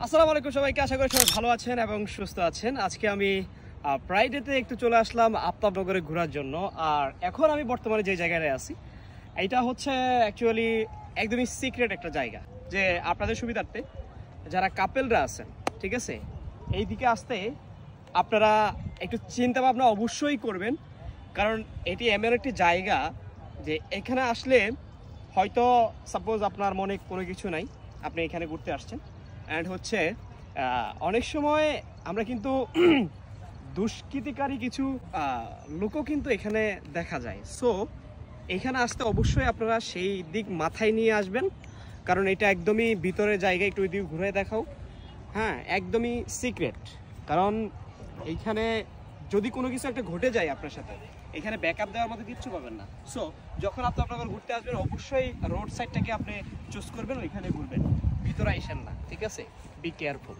আসসালামু আলাইকুম সবাইকে, আশা করি সবাই ভালো আছেন এবং সুস্থ আছেন। আজকে আমি ফ্রাইডেতে একটু চলে আসলাম আফতাবনগরে ঘোরার জন্য। আর এখন আমি বর্তমানে যে জায়গায় আছি এইটা হচ্ছে অ্যাকচুয়ালি একদমই সিক্রেট একটা জায়গা, যে আপনাদের সুবিধার্থে যারা কাপেলরা আছেন, ঠিক আছে, এই দিকে আসতে আপনারা একটু চিন্তা ভাবনা অবশ্যই করবেন, কারণ এটি এমন একটি জায়গা যে এখানে আসলে হয়তো সাপোজ আপনার মনে কোনো কিছু নাই, আপনি এখানে ঘুরতে আসছেন, অ্যান্ড হচ্ছে অনেক সময় আমরা কিন্তু দুষ্কৃতিকারী কিছু লোকও কিন্তু এখানে দেখা যায়। সো এখানে আসতে অবশ্যই আপনারা সেই দিক মাথায় নিয়ে আসবেন, কারণ এটা একদমই ভিতরের জায়গা। একটু ওই দিকে ঘুরে দেখাও। হ্যাঁ, একদমই সিক্রেট, কারণ এইখানে যদি কোনো কিছু একটা ঘটে যায় আপনার সাথে, এখানে ব্যাকআপ দেওয়ার মতো কিচ্ছু পাবেন না। সো যখন আপনি আপনার ঘুরতে আসবেন অবশ্যই রোড সাইডটাকে আপনি চুজ করবেন, ওইখানে ঘুরবেন, ভিতরে আইসেন না, ঠিক আছে? Be careful.